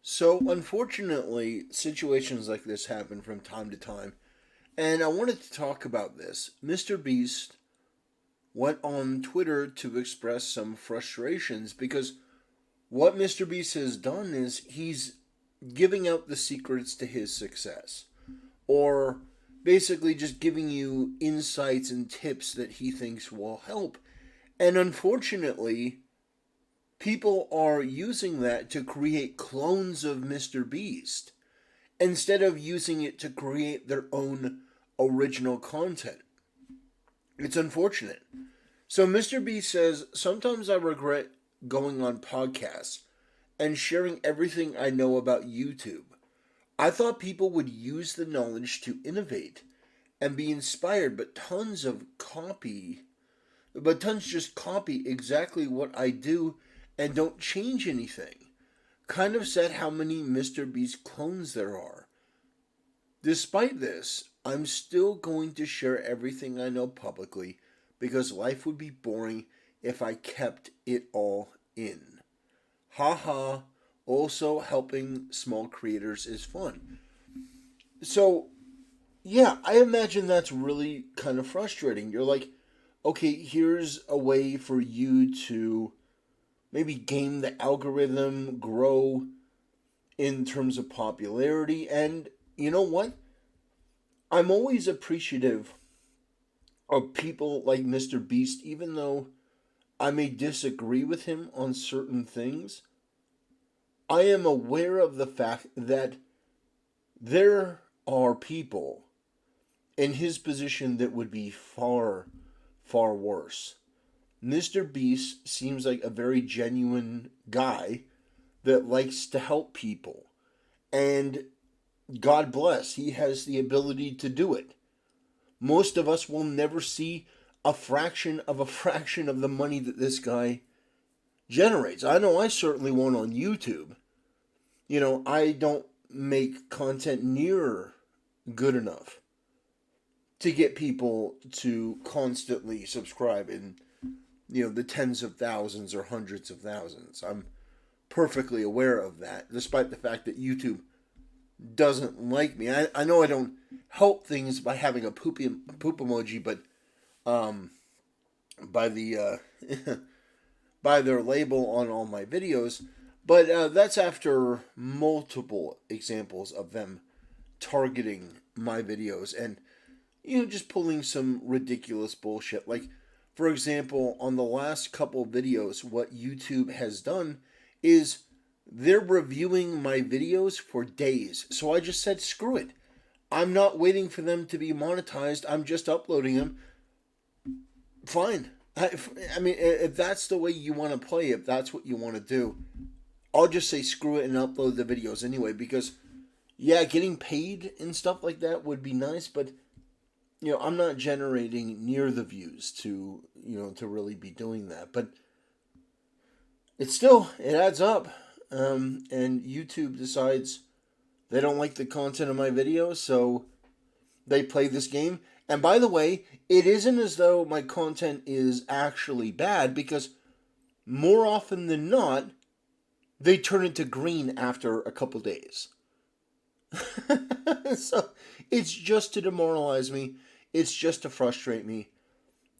So, unfortunately, situations like this happen from time to time, and I wanted to talk about this. Mr. Beast went on Twitter to express some frustrations because what Mr. Beast has done is he's giving out the secrets to his success, or basically just giving you insights and tips that he thinks will help. And unfortunately, people are using that to create clones of Mr. Beast instead of using it to create their own original content. It's unfortunate. So Mr. B says, sometimes I regret going on podcasts and sharing everything I know about YouTube. I thought people would use the knowledge to innovate and be inspired, but tons just copy exactly what I do and don't change anything. Kind of sad how many Mr. Beast clones there are. Despite this, I'm still going to share everything I know publicly because life would be boring if I kept it all in. Haha, also helping small creators is fun. So, yeah, I imagine that's really kind of frustrating. You're like, okay, here's a way for you to maybe game the algorithm, grow in terms of popularity, and you know what? I'm always appreciative of people like Mr. Beast, even though I may disagree with him on certain things. I am aware of the fact that there are people in his position that would be far, far worse. Mr. Beast seems like a very genuine guy that likes to help people. And God bless, he has the ability to do it. Most of us will never see a fraction of a fraction of the money that this guy generates. I know I certainly won't on YouTube. I don't make content near good enough to get people to constantly subscribe in, the tens of thousands or hundreds of thousands. I'm perfectly aware of that, despite the fact that YouTube doesn't like me. I know I don't help things by having a poop emoji, but um, by the by their label on all my videos. But that's after multiple examples of them targeting my videos and just pulling some ridiculous bullshit. Like, for example, on the last couple videos, what YouTube has done is they're reviewing my videos for days. So I just said, screw it. I'm not waiting for them to be monetized. I'm just uploading them. Fine. I mean, if that's the way you want to play, if that's what you want to do, I'll just say screw it and upload the videos anyway. Because, yeah, getting paid and stuff like that would be nice, but I'm not generating near the views to really be doing that. But it adds up. And YouTube decides they don't like the content of my videos, so they play this game. And by the way, it isn't as though my content is actually bad because more often than not, they turn into green after a couple days. So it's just to demoralize me, it's just to frustrate me,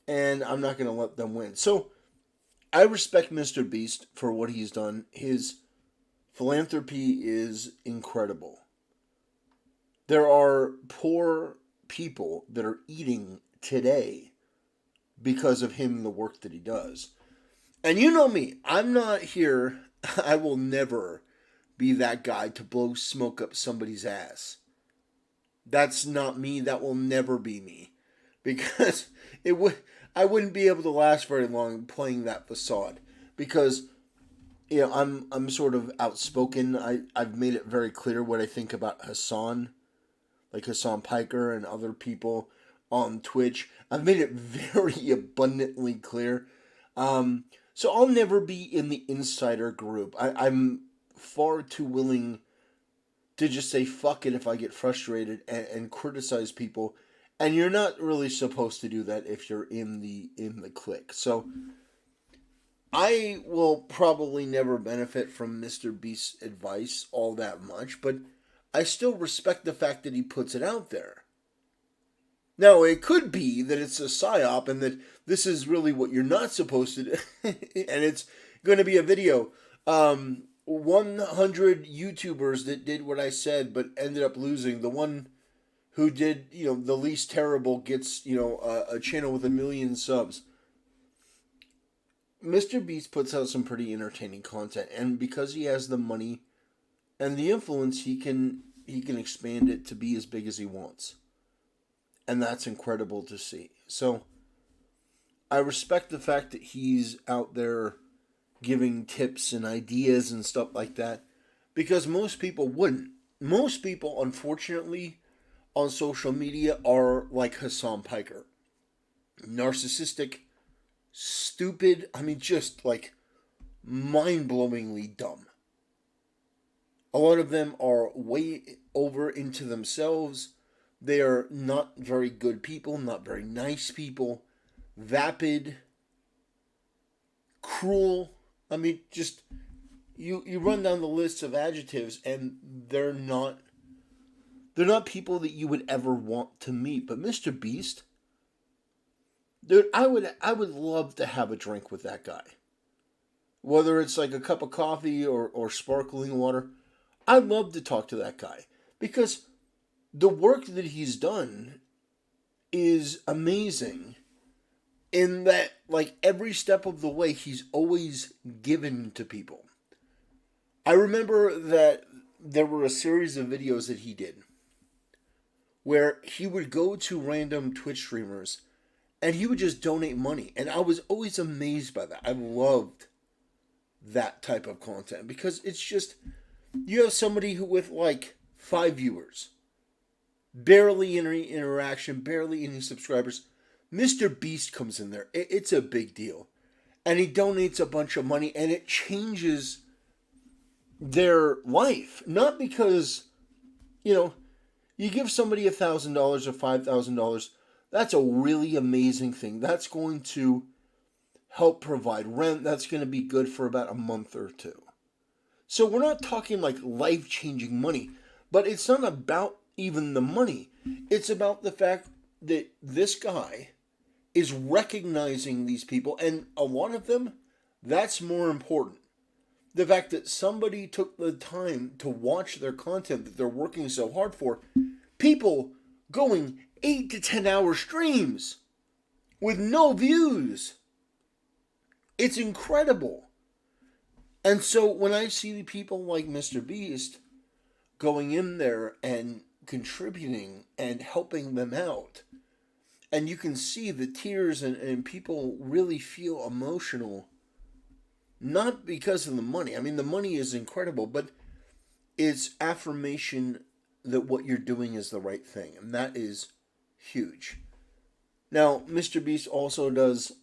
and I'm not going to let them win. So I respect Mr. Beast for what he's done. His philanthropy is incredible. There are poor people that are eating today because of him and the work that he does. And you know me, I'm not here, I will never be that guy to blow smoke up somebody's ass. That's not me, that will never be me. Because it would I wouldn't be able to last very long playing that facade. Because I'm sort of outspoken. I've made it very clear what I think about Hassan, like Hassan Piker and other people on Twitch. I've made it very abundantly clear. Um, so I'll never be in the insider group. I'm far too willing to just say fuck it if I get frustrated and criticize people. And you're not really supposed to do that if you're in the clique. So I will probably never benefit from Mr. Beast's advice all that much, but I still respect the fact that he puts it out there. Now, it could be that it's a psyop and that this is really what you're not supposed to do, and it's going to be a video. 100 YouTubers that did what I said but ended up losing. The one who did, the least terrible gets, a channel with 1 million subs. Mr. Beast puts out some pretty entertaining content, and because he has the money and the influence, he can expand it to be as big as he wants. And that's incredible to see. So I respect the fact that he's out there giving tips and ideas and stuff like that, because most people wouldn't. Most people, unfortunately, on social media are like Hassan Piker. Narcissistic, stupid, just like mind-blowingly dumb. A lot of them are way over into themselves. They are not very good people, not very nice people, vapid, cruel. Just you run down the list of adjectives, and they're not people that you would ever want to meet. But Mr. Beast, dude, I would love to have a drink with that guy. Whether it's like a cup of coffee or sparkling water, I'd love to talk to that guy because the work that he's done is amazing in that, like, every step of the way he's always given to people. I remember that there were a series of videos that he did where he would go to random Twitch streamers and he would just donate money, and I was always amazed by that. I loved that type of content because it's just, you have somebody who with like 5 viewers, barely any interaction, barely any subscribers. Mr. Beast comes in there. It's a big deal. And he donates a bunch of money, and it changes their life. Not because, you give somebody $1,000 or $5,000, that's a really amazing thing. That's going to help provide rent. That's going to be good for about a month or two. So we're not talking like life-changing money, but it's not about even the money. It's about the fact that this guy is recognizing these people, and a lot of them, that's more important. The fact that somebody took the time to watch their content that they're working so hard for, people going 8 to 10 hour streams with no views. It's incredible. And so when I see people like Mr. Beast going in there and contributing and helping them out, and you can see the tears and people really feel emotional, not because of the money. The money is incredible, but it's affirmation that what you're doing is the right thing, and that is huge. Now, Mr. Beast also does,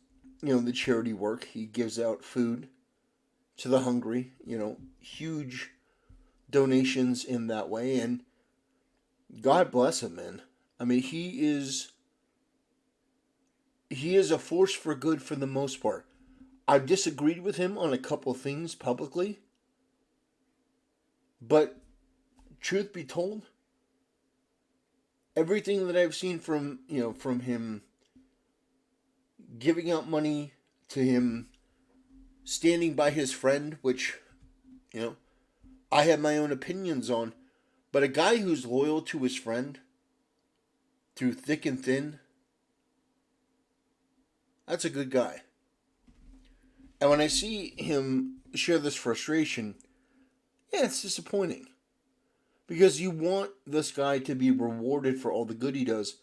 the charity work. He gives out food to the hungry, huge donations in that way, and God bless him, man. He is a force for good for the most part. I've disagreed with him on a couple things publicly, but truth be told, everything that I've seen from him giving out money, to him standing by his friend, which, I have my own opinions on, but a guy who's loyal to his friend through thick and thin, that's a good guy. And when I see him share this frustration, yeah, it's disappointing. Because you want this guy to be rewarded for all the good he does,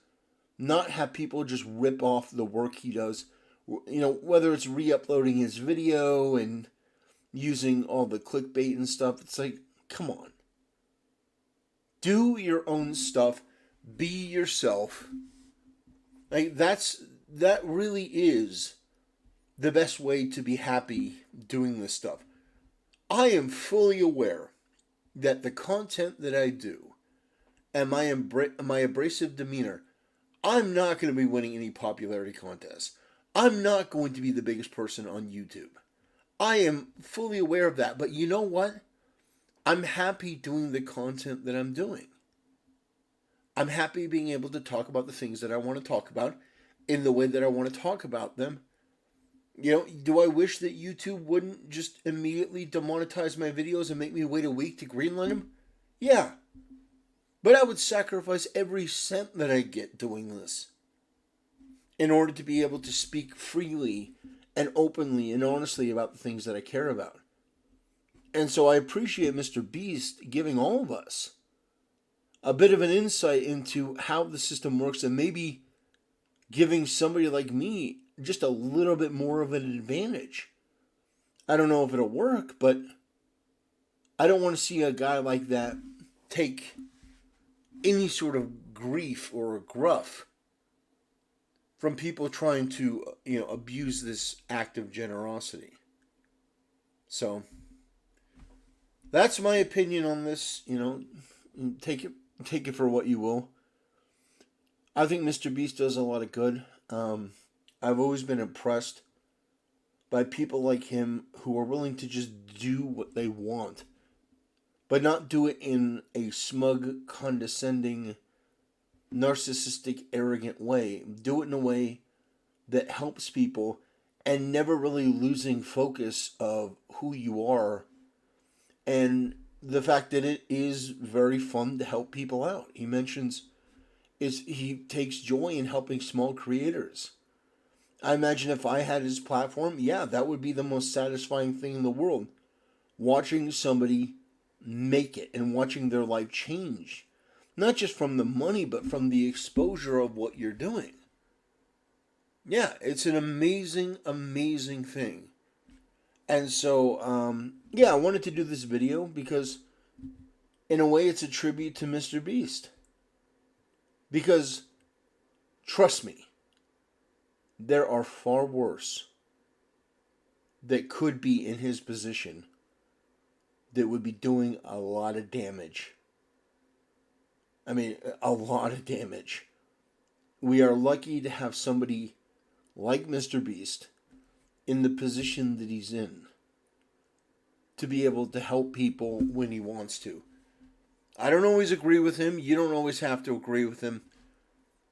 not have people just rip off the work he does. Whether it's re-uploading his video and using all the clickbait and stuff, it's like, come on. Do your own stuff. Be yourself. Like, that really is the best way to be happy doing this stuff. I am fully aware that the content that I do and my abrasive demeanor, I'm not going to be winning any popularity contests. I'm not going to be the biggest person on YouTube. I am fully aware of that. But you know what? I'm happy doing the content that I'm doing. I'm happy being able to talk about the things that I want to talk about in the way that I want to talk about them. You know, do I wish that YouTube wouldn't just immediately demonetize my videos and make me wait a week to greenlight them? Yeah. But I would sacrifice every cent that I get doing this in order to be able to speak freely and openly and honestly about the things that I care about. And so I appreciate Mr. Beast giving all of us a bit of an insight into how the system works and maybe giving somebody like me just a little bit more of an advantage. I don't know if it'll work, but I don't want to see a guy like that take any sort of grief or gruff from people trying to, abuse this act of generosity. So that's my opinion on this. Take it for what you will. I think Mr. Beast does a lot of good. I've always been impressed by people like him who are willing to just do what they want, but not do it in a smug, condescending, narcissistic, arrogant way. Do it in a way that helps people and never really losing focus of who you are and the fact that it is very fun to help people out. He mentions he takes joy in helping small creators. I imagine if I had his platform, yeah, that would be the most satisfying thing in the world. Watching somebody make it and watching their life change. Not just from the money, but from the exposure of what you're doing. Yeah, it's an amazing, amazing thing. And so, I wanted to do this video because, in a way, it's a tribute to Mr. Beast. Because, trust me, there are far worse that could be in his position that would be doing a lot of damage. I mean, a lot of damage. We are lucky to have somebody like Mr. Beast in the position that he's in to be able to help people when he wants to. I don't always agree with him. You don't always have to agree with him.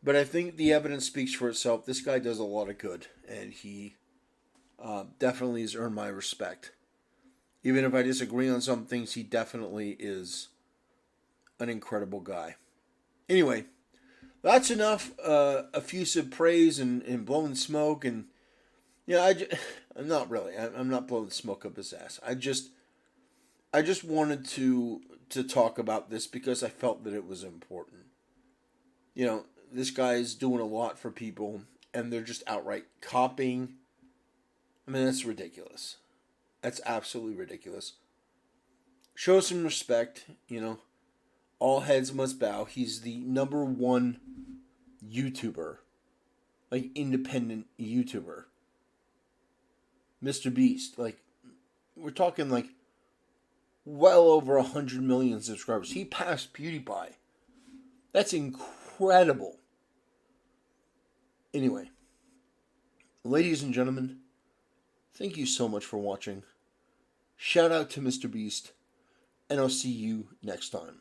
But I think the evidence speaks for itself. This guy does a lot of good, and he definitely has earned my respect. Even if I disagree on some things, he definitely is an incredible guy. Anyway, that's enough effusive praise and blowing smoke. And, I'm not really. I'm not blowing smoke up his ass. I just wanted to talk about this because I felt that it was important. This guy is doing a lot for people, and they're just outright copying. I mean, that's ridiculous. That's absolutely ridiculous. Show some respect, All heads must bow. He's the number one YouTuber. Like, independent YouTuber. Mr. Beast. Like, we're talking, like, well over 100 million subscribers. He passed PewDiePie. That's incredible. Anyway, ladies and gentlemen, thank you so much for watching. Shout out to Mr. Beast, and I'll see you next time.